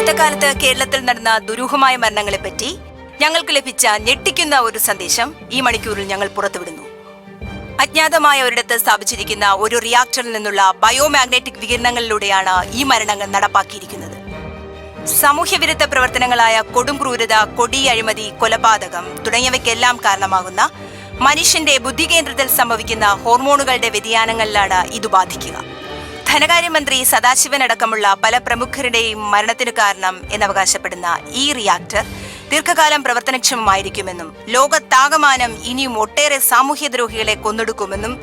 അടുത്ത കാലത്ത് കേരളത്തിൽ നടന്ന ദുരൂഹമായ മരണങ്ങളെപ്പറ്റി ഞങ്ങൾക്ക് ലഭിച്ച ഞെട്ടിക്കുന്ന ഒരു സന്ദേശം ഈ മണിക്കൂറിൽ ഞങ്ങൾ പുറത്തുവിടുന്നു. അജ്ഞാതമായ ഒരിടത്ത് സ്ഥാപിച്ചിരിക്കുന്ന ഒരു റിയാക്ടറിൽ നിന്നുള്ള ബയോമാഗ്നറ്റിക് വികിരണങ്ങളിലൂടെയാണ് ഈ മരണങ്ങൾ നടപ്പാക്കിയിരിക്കുന്നത്. സാമൂഹ്യവിരുദ്ധ പ്രവർത്തനങ്ങളായ കൊടും ക്രൂരത, കൊടിയ അഴിമതി, കൊലപാതകം തുടങ്ങിയവയ്ക്കെല്ലാം കാരണമാകുന്ന മനുഷ്യന്റെ ബുദ്ധികേന്ദ്രത്തിൽ സംഭവിക്കുന്ന ഹോർമോണുകളുടെ വ്യതിയാനങ്ങളിലാണ് ഇത് ബാധിക്കുക. ധനകാര്യമന്ത്രി സദാശിവൻ അടക്കമുള്ള പല പ്രമുഖരുടെയും മരണത്തിനു കാരണം എന്നവകാശപ്പെടുന്ന ഈ റിയാക്ടർ ദീർഘകാലം പ്രവർത്തനക്ഷമമായിരിക്കുമെന്നും ലോകത്താകമാനം ഇനിയും ഒട്ടേറെ സാമൂഹ്യദ്രോഹികളെ കൊന്നൊടുക്കുമെന്നും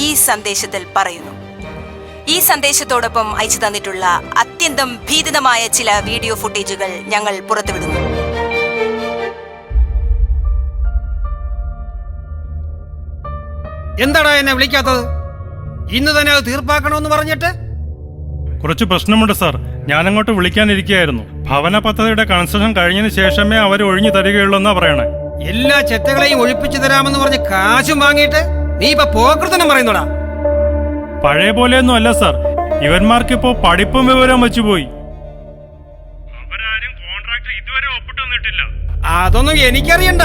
ഈ സന്ദേശത്തിൽ പറയുന്നു. ഈ സന്ദേശത്തോടൊപ്പം അയച്ചു തന്നിട്ടുള്ള അത്യന്തം ഭീതിതമായ ചില വീഡിയോ ഫുട്ടേജുകൾ ഞങ്ങൾ പുറത്തുവിടുന്നു. എന്താടാ എന്നെ വിളിക്കാത്തത്? ഇന്ന് തന്നെ അത് തീർപ്പാക്കണമെന്ന് പറഞ്ഞിട്ട്. കുറച്ച് പ്രശ്നമുണ്ട് സാർ, ഞാനങ്ങോട്ട് വിളിക്കാനിരിക്കുകയായിരുന്നു. ഭവന പദ്ധതിയുടെ കൺസ്ട്രക്ഷൻ കഴിഞ്ഞതിന് ശേഷമേ അവർ ഒഴിഞ്ഞു തരികയുള്ളൂ എന്നാ പറയണേ. എല്ലാ ചെറ്റകളെയും ഒഴിപ്പിച്ചു തരാമെന്ന് പറഞ്ഞ് കാശും വാങ്ങിയിട്ട് നീ ഇപ്പൊ പോക്കൃത്തനം പറയുന്നോടാ. പഴയ പോലെയൊന്നും അല്ല സാർ, ഇവന്മാർക്കിപ്പോ പഠിപ്പും വിവരവും വെച്ചുപോയി. ഇതുവരെ ഒപ്പിട്ടൊന്നിട്ടില്ല. അതൊന്നും എനിക്കറിയണ്ട.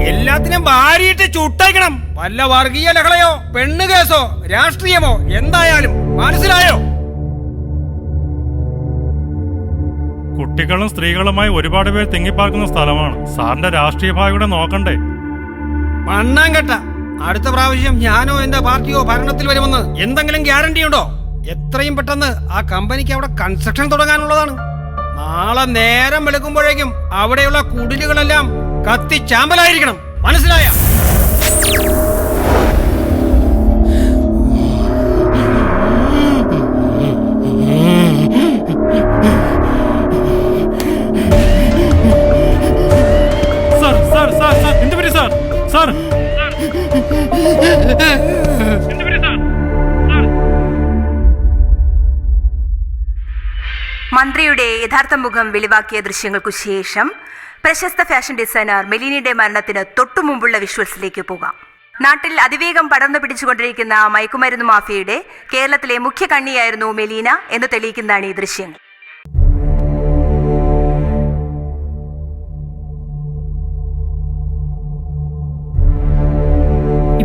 എല്ലാത്തിനും ഭാര്യയിട്ട് ചുട്ടയക്കണം. വല്ല വർഗീയ ലഹളയോ പെണ്ണ് കേസോ രാഷ്ട്രീയമോ എന്തായാലും മനസ്സിലായോ? കുട്ടികളും സ്ത്രീകളുമായി ഒരുപാട് പേർ തിങ്ങിപ്പാർക്കുന്ന സ്ഥലമാണ്. സാറിന്റെ രാഷ്ട്രീയ ഭാഗം നോക്കണ്ടേ? മണ്ണാങ്കട്ട. അടുത്ത പ്രാവശ്യം ഞാനോ എന്റെ പാർട്ടിയോ ഭരണത്തിൽ വരുമെന്ന് എന്തെങ്കിലും ഗ്യാരണ്ടി ഉണ്ടോ? എത്രയും പെട്ടെന്ന് ആ കമ്പനിക്ക് അവിടെ കൺസ്ട്രക്ഷൻ തുടങ്ങാനുള്ളതാണ്. നാളെ നേരം വെളുക്കുമ്പോഴേക്കും അവിടെയുള്ള കുടിലുകളെല്ലാം കത്തി ചാമ്പലായിരിക്കണം. മനസ്സിലായ? മന്ത്രിയുടെ യഥാർത്ഥ മുഖം വെളിവാക്കിയ ദൃശ്യങ്ങൾക്കു ശേഷം പ്രശസ്ത ഫാഷൻ ഡിസൈനർ മെലീനയുടെ മരണത്തിന് തൊട്ടുമുമ്പുള്ള വിഷ്വൽസിലേക്ക് പോകാം. നാട്ടിൽ അതിവേഗം പടർന്നു പിടിച്ചുകൊണ്ടിരിക്കുന്ന മയക്കുമരുന്ന് മാഫിയയുടെ കേരളത്തിലെ മുഖ്യ കണ്ണിയായിരുന്നു മെലീന എന്ന് തെളിയിക്കുന്നതാണ് ഈ ദൃശ്യങ്ങൾ.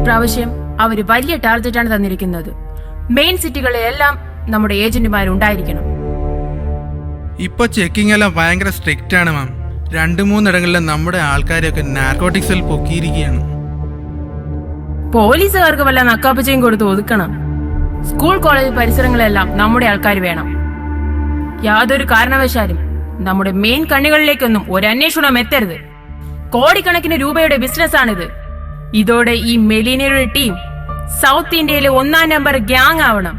ഇപ്രാവശ്യം അവര് വലിയ ടാർഗറ്റാണ് തന്നിരിക്കുന്നത്. മെയിൻ സിറ്റികളിലെല്ലാം നമ്മുടെ ഏജന്റുമാരുണ്ടായിരിക്കണം. ഇപ്പൊ ചെക്കിംഗ് എല്ലാം ഭയങ്കര സ്ട്രിക്റ്റ് ആണ് മാം. 2-3 ഇടങ്ങളിലും നമ്മുടെ ആൾക്കാരെയൊക്കെ നാർക്കോട്ടിക്സിൽ പൊക്കിയിരിക്കുകയാണ്. പോലീസുകാർക്ക് വല്ല നക്കാപ്പച്ചയും കൊടുത്ത് ഒതുക്കണം. സ്കൂൾ കോളേജ് പരിസരങ്ങളെല്ലാം നമ്മുടെ ആൾക്കാർ വേണം. യാതൊരു കാരണവശാലും നമ്മുടെ മെയിൻ കണ്ണികളിലേക്കൊന്നും ഒരു അന്വേഷണം എത്തരുത്. കോടിക്കണക്കിന് രൂപയുടെ ബിസിനസ്സാണിത്. ഇതോടെ ഈ മെലീനയുടെ ടീം സൗത്ത് ഇന്ത്യയിലെ 1-ാം നമ്പർ ഗ്യാങ് ആവണം.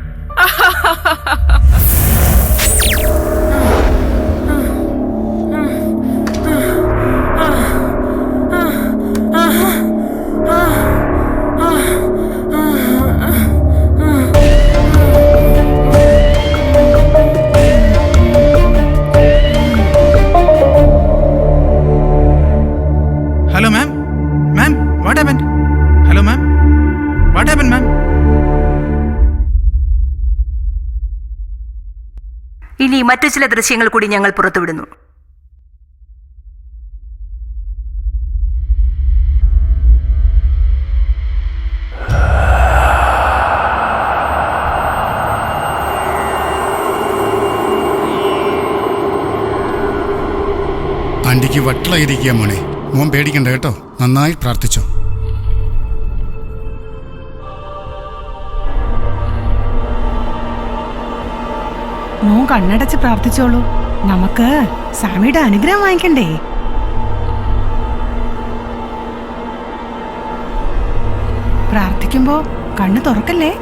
Hello ma'am. Ma'am, what happened? Hello ma'am, what happened ma'am? ഇനി മറ്റു ചില ദൃശ്യങ്ങൾ കൂടി ഞങ്ങൾ പുറത്തുവിടുന്നു. ആന്റിക്ക് വട്ടളായിരിക്കുക മോനെ. മോൻ പേടിക്കണ്ട കേട്ടോ. നന്നായി പ്രാർത്ഥിച്ചോ. മോൻ കണ്ണടച്ച് പ്രാർത്ഥിച്ചോളൂ. നമുക്ക് സ്വാമിയുടെ അനുഗ്രഹം വാങ്ങിക്കണ്ടേ? പ്രാർത്ഥിക്കുമ്പോ കണ്ണ് തുറക്കല്ലേ.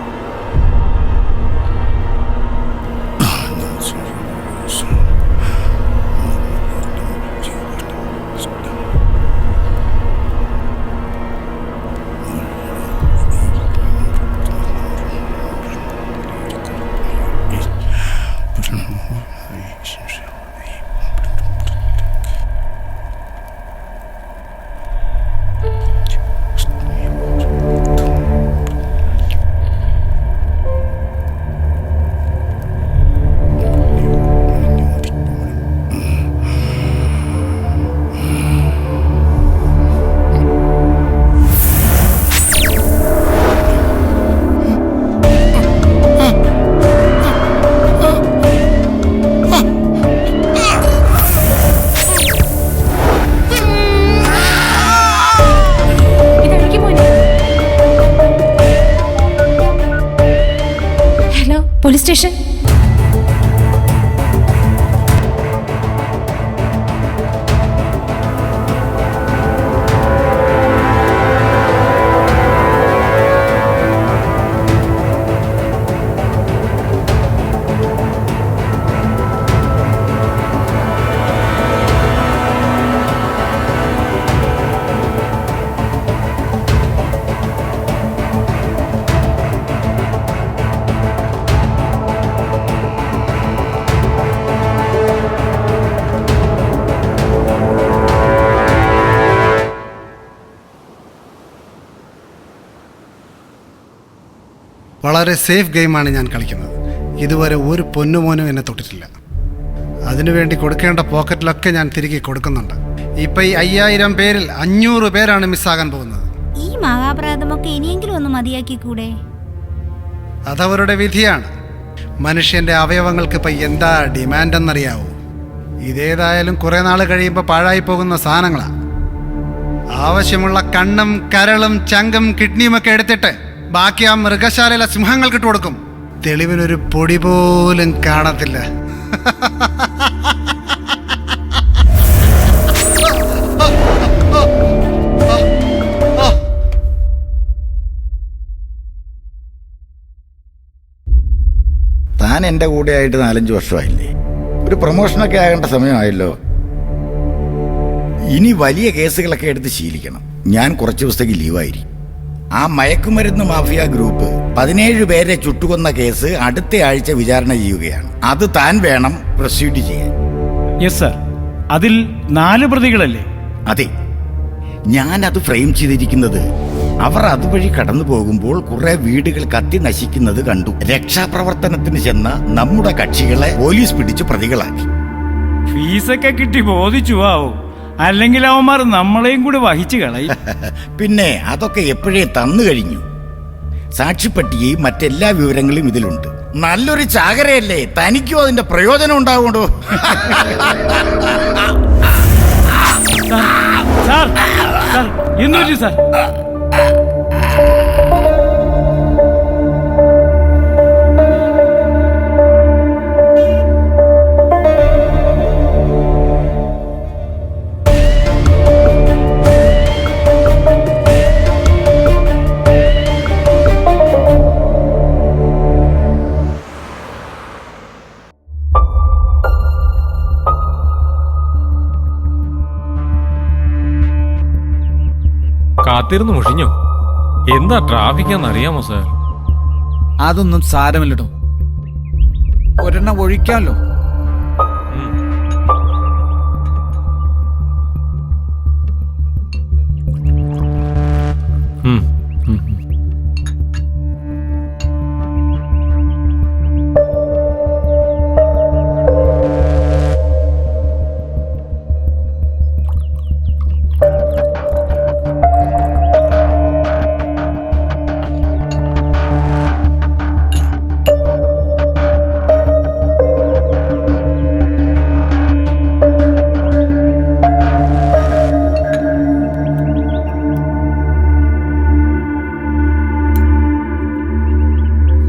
Police station? വളരെ സേഫ് ഗെയിമാണ് ഞാൻ കളിക്കുന്നത്. ഇതുവരെ ഒരു പൊന്നുമോനും എന്നെ തൊട്ടിട്ടില്ല. അതിനുവേണ്ടി കൊടുക്കേണ്ട പോക്കറ്റിലൊക്കെ ഞാൻ തിരികെ കൊടുക്കുന്നുണ്ട്. ഇപ്പം ഈ 5000 പേരിൽ 500 പേരാണ് മിസ്സാകാൻ പോകുന്നത്. ഈ മഹാപ്രാതമൊക്കെ ഇനിയെങ്കിലും ഒന്ന് മതിയാക്കി കൂടെ? അതവരുടെ വിധിയാണ്. മനുഷ്യന്റെ അവയവങ്ങൾക്ക് ഇപ്പം എന്താ ഡിമാൻഡ് എന്നറിയാവോ? ഇതേതായാലും കുറേ നാൾ കഴിയുമ്പോൾ പാഴായി പോകുന്ന സാധനങ്ങളാണ്. ആവശ്യമുള്ള കണ്ണും കരളും ചങ്കും കിഡ്നിയുമൊക്കെ എടുത്തിട്ട് ബാക്കി ആ മൃഗശാലയിലെ സിംഹങ്ങൾക്ക് ഇട്ട് കൊടുക്കും. തെളിവിനൊരു പൊടി പോലും കാണത്തില്ല. താൻ എൻ്റെ കൂടെ ആയിട്ട് 4-5 വർഷമായില്ലേ? ഒരു പ്രൊമോഷനൊക്കെ ആകേണ്ട സമയമായല്ലോ. ഇനി വലിയ കേസുകളൊക്കെ എടുത്ത് ശീലിക്കണം. ഞാൻ കുറച്ച് ദിവസത്തേക്ക് ലീവായിരിക്കും. ആ മയക്കുമരുന്ന് മാഫിയ ഗ്രൂപ്പ് 17 പേരെ ചുട്ടുകൊന്ന കേസ് അടുത്ത ആഴ്ച വിചാരണ ചെയ്യുകയാണ്. അത് താൻ വേണം പ്രൊസീഡ് ചെയ്യാൻ. Yes sir. അതിൽ 4 പ്രതികളല്ലേ? അതെ, ഞാനത് ഫ്രെയിം ചെയ്തിരിക്കുന്നത് അവർ അതുവഴി കടന്നു പോകുമ്പോൾ കുറെ വീടുകൾ കത്തി നശിക്കുന്നത് കണ്ടു. രക്ഷാപ്രവർത്തനത്തിന് ചെന്ന നമ്മുടെ കക്ഷികളെ പോലീസ് പിടിച്ച് പ്രതികളാക്കി. ഫീസൊക്കെ കിട്ടി ബോധിച്ചു ആവും, അല്ലെങ്കിൽ അവന്മാർ നമ്മളെയും കൂടി വഹിച്ചു കളയും. പിന്നെ അതൊക്കെ എപ്പോഴേ തന്നു കഴിഞ്ഞു. സാക്ഷിപ്പട്ടികയും മറ്റെല്ലാ വിവരങ്ങളും ഇതിലുണ്ട്. നല്ലൊരു ചാകരയല്ലേ, തനിക്കും അതിന്റെ പ്രയോജനം ഉണ്ടാവുണ്ടോ? സാർ സാർ എന്തു സാർ? കാത്തിരുന്ന് മുഷിഞ്ഞോ? എന്താ ട്രാഫിക്കാന്ന് അറിയാമോ സാർ? അതൊന്നും സാരമില്ലട്ടോ, ഒരെണ്ണം ഒഴിക്കാമല്ലോ.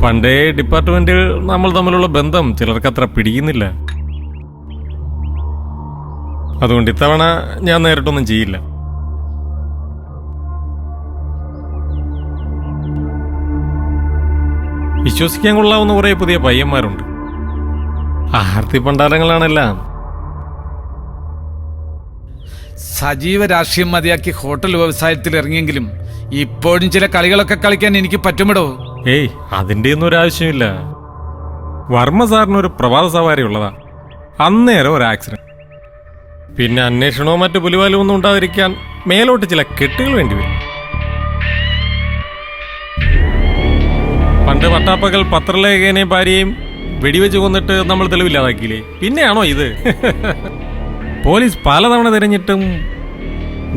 പണ്ടേ ഡിപ്പാർട്ട്മെന്റിൽ നമ്മൾ തമ്മിലുള്ള ബന്ധം ചിലർക്കത്ര പിടിക്കുന്നില്ല. അതുകൊണ്ട് ഇത്തവണ ഞാൻ നേരിട്ടൊന്നും ചെയ്യില്ല. വിശ്വസിക്കാൻ കൊള്ളാവുന്ന കുറെ പുതിയ പയ്യന്മാരുണ്ട്. ആർത്തി പണ്ടാരങ്ങളാണെല്ലാം. സജീവ രാഷ്ട്രീയം മതിയാക്കി ഹോട്ടൽ വ്യവസായത്തിൽ ഇറങ്ങിയെങ്കിലും ഇപ്പോഴും ചില കളികളൊക്കെ കളിക്കാൻ എനിക്ക് പറ്റുമിടോ. ഏയ്, അതിൻ്റെ ഒന്നും ഒരു ആവശ്യമില്ല. വർമ്മ സാറിനൊരു പ്രഭാത സവാരി ഉള്ളതാ, അന്നേരം ഒരു ആക്സിഡന്റ്. പിന്നെ അന്വേഷണവും മറ്റു പുലിവാലും ഒന്നും ഉണ്ടാതിരിക്കാൻ മേലോട്ട് ചില കെട്ടുകൾ വേണ്ടിവരും. പണ്ട് പട്ടാപ്പകൽ പത്രലേഖനെയും ഭാര്യയും വെടിവെച്ച് കൊന്നിട്ട് നമ്മൾ തെളിവില്ലാതാക്കിയില്ലേ? പിന്നെയാണോ ഇത്? പോലീസ് പലതവണ തിരഞ്ഞിട്ടും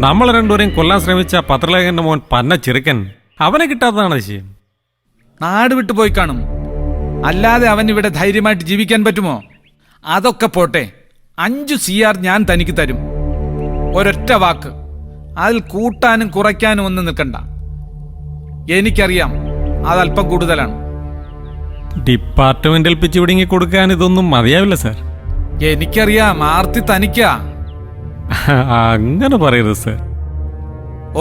നമ്മൾ രണ്ടുപേരെയും കൊല്ലാൻ ശ്രമിച്ച പത്രലേഖന്റെ മോൻ പന്ന ചെറുക്കൻ, അവനെ കിട്ടാത്തതാണ് വിഷയം. നാട് വിട്ടു പോയി കാണും, അല്ലാതെ അവൻ ഇവിടെ ധൈര്യമായിട്ട് ജീവിക്കാൻ പറ്റുമോ? അതൊക്കെ പോട്ടെ, 5 CR ഞാൻ തനിക്ക് തരും. ഒരൊറ്റ വാക്ക്, അതിൽ കൂട്ടാനും കുറയ്ക്കാനും ഒന്നും നിൽക്കണ്ട. എനിക്കറിയാം അതല്പം കൂടുതലാണ്. ഡിപ്പാർട്ട്മെന്റൽ പിച്ച് വിടുങ്ങി കൊടുക്കാൻ ഇതൊന്നും മതിയാവില്ല സാർ. എനിക്കറിയാം, ആർത്തി തനിക്കാ. അങ്ങനെ പറയരുത് സാർ.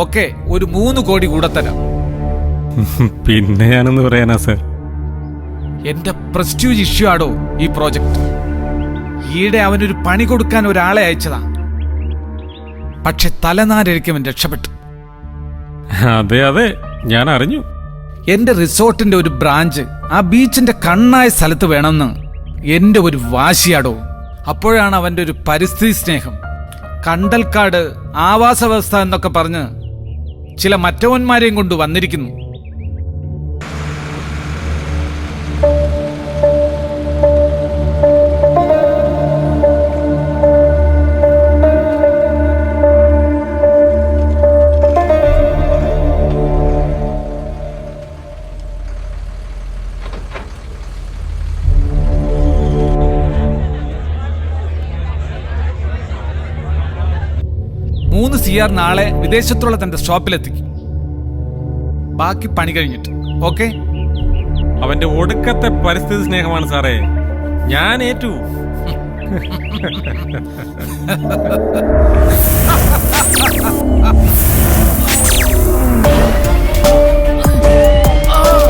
ഓക്കെ, ഒരു 3 കോടി കൂടെ തരാം. പിന്നെ ഞാനൊന്ന് പറയാനാ സാർ. എന്റെ പ്രസ്റ്റീജ് ഇഷ്യൂ ആടോ ഈ പ്രോജക്റ്റ്. ഈയിടെ അവനൊരു പണി കൊടുക്കാൻ ഒരാളെ അയച്ചതാ, പക്ഷെ തലനാരിഴയ്ക്കും അവൻ രക്ഷപ്പെട്ടു. അതെ അതെ, ഞാൻ അറിഞ്ഞു. എന്റെ റിസോർട്ടിന്റെ ഒരു ബ്രാഞ്ച് ആ ബീച്ചിന്റെ കണ്ണായ സ്ഥലത്ത് വേണമെന്ന് എന്റെ ഒരു വാശിയാടോ. അപ്പോഴാണ് അവന്റെ ഒരു പരിസ്ഥിതി സ്നേഹം, കണ്ടൽക്കാട്, ആവാസ വ്യവസ്ഥ എന്നൊക്കെ പറഞ്ഞ് ചില മറ്റവന്മാരെയും കൊണ്ട് വന്നിരിക്കുന്നു. CR നാളെ വിദേശത്തുള്ള തന്റെ സ്റ്റോപ്പിലെത്തിക്കും. ബാക്കി പണി കഴിഞ്ഞിട്ട്. ഓക്കെ? അവന്റെ ഒടുക്കത്തെ പരിസ്ഥിതി സ്നേഹമാണ് സാറേ, ഞാൻ ഏറ്റു.